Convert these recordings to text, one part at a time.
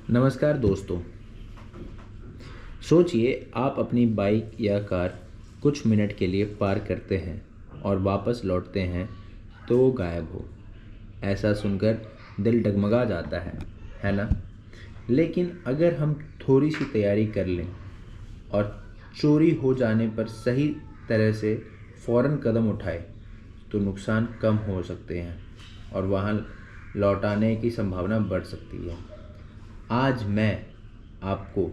नमस्कार दोस्तों। सोचिए आप अपनी बाइक या कार कुछ मिनट के लिए पार्क करते हैं और वापस लौटते हैं तो वो गायब हो। ऐसा सुनकर दिल डगमगा जाता है ना? लेकिन अगर हम थोड़ी सी तैयारी कर लें और चोरी हो जाने पर सही तरह से फ़ौरन कदम उठाए तो नुकसान कम हो सकते हैं और वहाँ लौटाने की संभावना बढ़ सकती है। आज मैं आपको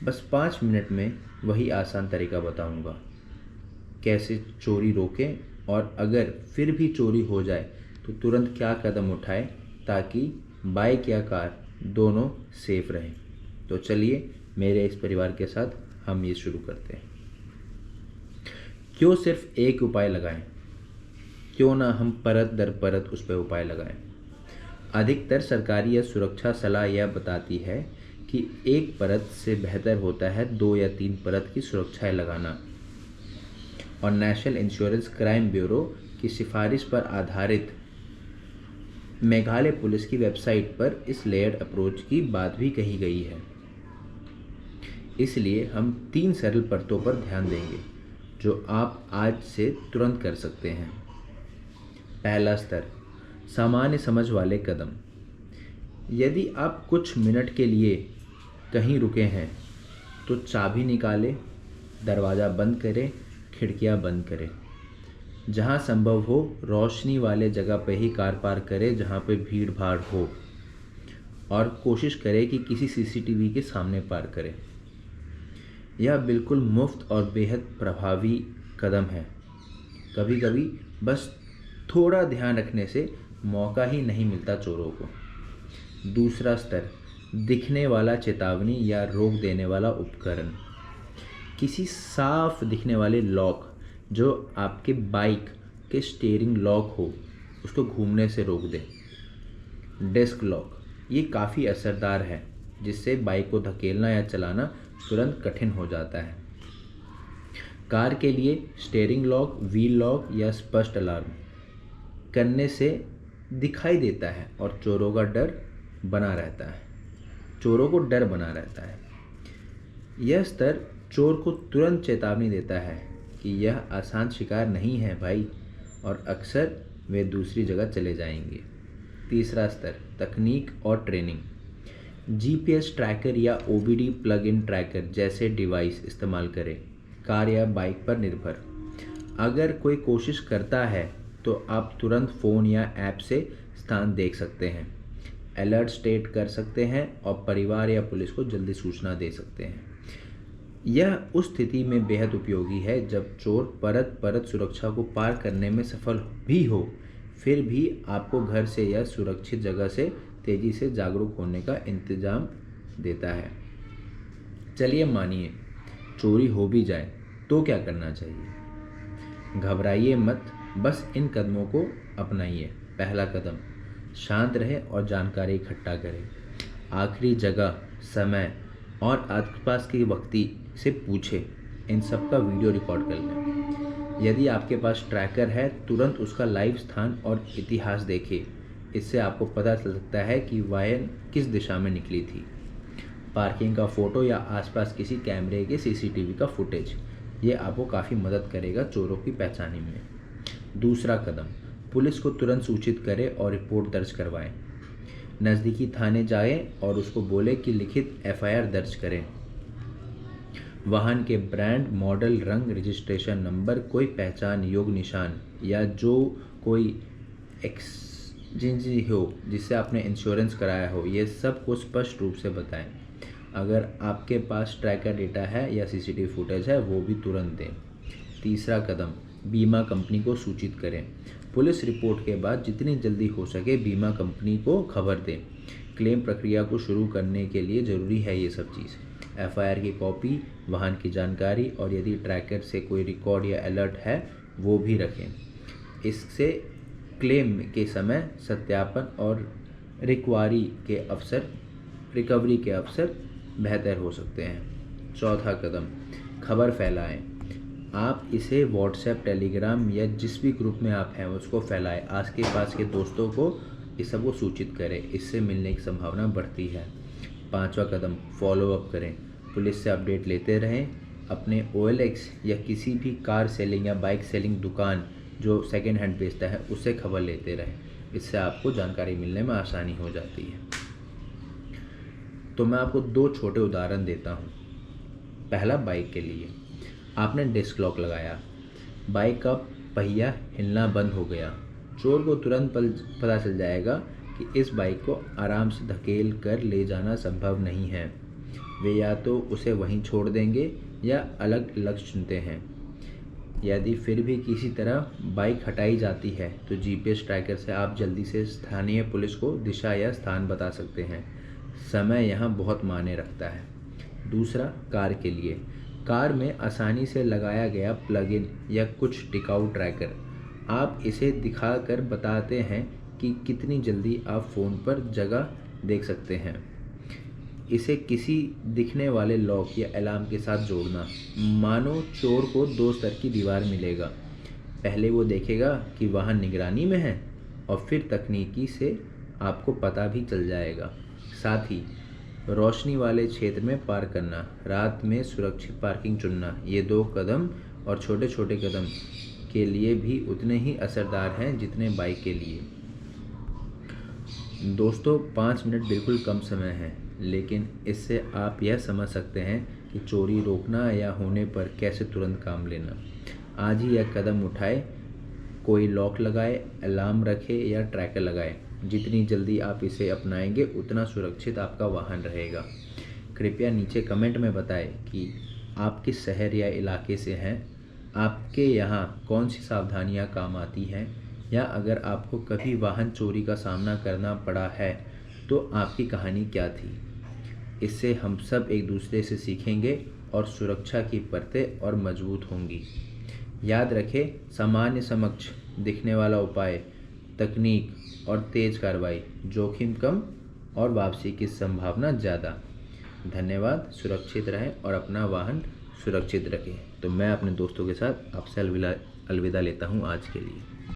बस 5 मिनट में वही आसान तरीका बताऊंगा कैसे चोरी रोकें, और अगर फिर भी चोरी हो जाए तो तुरंत क्या कदम उठाएं ताकि बाइक या कार दोनों सेफ रहें। तो चलिए मेरे इस परिवार के साथ हम ये शुरू करते हैं। क्यों सिर्फ एक उपाय लगाएं? क्यों ना हम परत दर परत उस पर उपाय लगाएं? अधिकतर सरकारी या सुरक्षा सलाह यह बताती है कि एक परत से बेहतर होता है 2 या 3 परत की सुरक्षाएं लगाना, और नेशनल इंश्योरेंस क्राइम ब्यूरो की सिफारिश पर आधारित मेघालय पुलिस की वेबसाइट पर इस लेयर्ड अप्रोच की बात भी कही गई है। इसलिए हम 3 सरल परतों पर ध्यान देंगे जो आप आज से तुरंत कर सकते हैं। पहला स्तर, सामान्य समझ वाले कदम। यदि आप कुछ मिनट के लिए कहीं रुके हैं तो चाबी निकालें, दरवाज़ा बंद करें, खिड़कियां बंद करें। जहां संभव हो रोशनी वाले जगह पर ही कार पार्क करें जहां पे भीड़ भाड़ हो, और कोशिश करें कि किसी सीसीटीवी के सामने पार्क करें। यह बिल्कुल मुफ्त और बेहद प्रभावी कदम है। कभी कभी बस थोड़ा ध्यान रखने से मौका ही नहीं मिलता चोरों को। दूसरा स्तर, दिखने वाला चेतावनी या रोक देने वाला उपकरण। किसी साफ दिखने वाले लॉक जो आपके बाइक के स्टीयरिंग लॉक हो उसको घूमने से रोक दे। डेस्क लॉक ये काफ़ी असरदार है, जिससे बाइक को धकेलना या चलाना तुरंत कठिन हो जाता है। कार के लिए स्टीयरिंग लॉक, व्हील लॉक या स्पष्ट अलार्म करने से दिखाई देता है और चोरों का डर बना रहता है। यह स्तर चोर को तुरंत चेतावनी देता है कि यह आसान शिकार नहीं है भाई, और अक्सर वे दूसरी जगह चले जाएंगे। तीसरा स्तर, तकनीक और ट्रेनिंग। जीपीएस ट्रैकर या ओबीडी प्लग इन ट्रैकर जैसे डिवाइस इस्तेमाल करें, कार या बाइक पर निर्भर। अगर कोई कोशिश करता है तो आप तुरंत फ़ोन या ऐप से स्थान देख सकते हैं, अलर्ट स्टेट कर सकते हैं और परिवार या पुलिस को जल्दी सूचना दे सकते हैं। यह उस स्थिति में बेहद उपयोगी है जब चोर परत परत सुरक्षा को पार करने में सफल भी हो, फिर भी आपको घर से या सुरक्षित जगह से तेज़ी से जागरूक होने का इंतजाम देता है। चलिए मानिए चोरी हो भी जाए तो क्या करना चाहिए? घबराइए मत, बस इन कदमों को अपनाइए। पहला कदम, शांत रहें और जानकारी इकट्ठा करें। आखिरी जगह, समय और आसपास के व्यक्ति से पूछें। इन सब का वीडियो रिकॉर्ड कर लें। यदि आपके पास ट्रैकर है तुरंत उसका लाइव स्थान और इतिहास देखें। इससे आपको पता चल सकता है कि वाहन किस दिशा में निकली थी। पार्किंग का फ़ोटो या आसपास किसी कैमरे के सीसीटीवी का फुटेज, ये आपको काफ़ी मदद करेगा चोरों की पहचान में। दूसरा कदम, पुलिस को तुरंत सूचित करें और रिपोर्ट दर्ज करवाएं। नज़दीकी थाने जाएं और उसको बोलें कि लिखित एफआईआर दर्ज करें। वाहन के ब्रांड, मॉडल, रंग, रजिस्ट्रेशन नंबर, कोई पहचान योग्य निशान या जो कोई एक्सचेंज हो जिससे आपने इंश्योरेंस कराया हो, ये सब को स्पष्ट रूप से बताएं। अगर आपके पास ट्रैकर डेटा है या सीसीटीवी फुटेज है वो भी तुरंत दें। तीसरा कदम, बीमा कंपनी को सूचित करें। पुलिस रिपोर्ट के बाद जितनी जल्दी हो सके बीमा कंपनी को खबर दें। क्लेम प्रक्रिया को शुरू करने के लिए ज़रूरी है ये सब चीज़। एफआईआर की कॉपी, वाहन की जानकारी और यदि ट्रैकर से कोई रिकॉर्ड या अलर्ट है वो भी रखें। इससे क्लेम के समय सत्यापन और रिकवरी के अवसर बेहतर हो सकते हैं। चौथा कदम, खबर फैलाएं। आप इसे व्हाट्सएप, टेलीग्राम या जिस भी ग्रुप में आप हैं उसको फैलाएं। आस के पास के दोस्तों को इस सबको सूचित करें, इससे मिलने की संभावना बढ़ती है। 5वां कदम, फॉलो अप करें। पुलिस से अपडेट लेते रहें। अपने OLX या किसी भी कार सेलिंग या बाइक सेलिंग दुकान जो सेकेंड हैंड बेचता है उससे खबर लेते रहें। इससे आपको जानकारी मिलने में आसानी हो जाती है। तो मैं आपको 2 छोटे उदाहरण देता हूँ। पहला, बाइक के लिए। आपने डिस्क लॉक लगाया, बाइक का पहिया हिलना बंद हो गया। चोर को तुरंत पता चल जाएगा कि इस बाइक को आराम से धकेल कर ले जाना संभव नहीं है। वे या तो उसे वहीं छोड़ देंगे या अलग लक्ष्य चुनते हैं। यदि फिर भी किसी तरह बाइक हटाई जाती है तो GPS ट्रैकर से आप जल्दी से स्थानीय पुलिस को दिशा या स्थान बता सकते हैं। समय यहाँ बहुत मायने रखता है। दूसरा, कार के लिए। कार में आसानी से लगाया गया प्लग इन या कुछ टिकाऊ ट्रैकर। आप इसे दिखाकर बताते हैं कि कितनी जल्दी आप फ़ोन पर जगह देख सकते हैं। इसे किसी दिखने वाले लॉक या अलार्म के साथ जोड़ना। मानो चोर को 2 स्तर की दीवार मिलेगा। पहले वो देखेगा कि वाहन निगरानी में है और फिर तकनीकी से आपको पता भी चल जाएगा। साथ ही रोशनी वाले क्षेत्र में पार्क करना, रात में सुरक्षित पार्किंग चुनना। ये 2 कदम और छोटे छोटे कदम के लिए भी उतने ही असरदार हैं जितने बाइक के लिए। दोस्तों, 5 मिनट बिल्कुल कम समय है, लेकिन इससे आप यह समझ सकते हैं कि चोरी रोकना या होने पर कैसे तुरंत काम लेना। आज ही यह कदम उठाए, कोई लॉक लगाए, अलार्म रखे या ट्रैकर लगाए। जितनी जल्दी आप इसे अपनाएंगे उतना सुरक्षित आपका वाहन रहेगा। कृपया नीचे कमेंट में बताएं कि आप किस शहर या इलाके से हैं, आपके यहाँ कौन सी सावधानियाँ काम आती हैं, या अगर आपको कभी वाहन चोरी का सामना करना पड़ा है तो आपकी कहानी क्या थी। इससे हम सब एक दूसरे से सीखेंगे और सुरक्षा की परतें और मजबूत होंगी। याद रखें, सामान्य समक्ष दिखने वाला उपाय, तकनीक और तेज़ कार्रवाई, जोखिम कम और वापसी की संभावना ज़्यादा। धन्यवाद। सुरक्षित रहें और अपना वाहन सुरक्षित रखें। तो मैं अपने दोस्तों के साथ आपसे अलविदा लेता हूँ आज के लिए।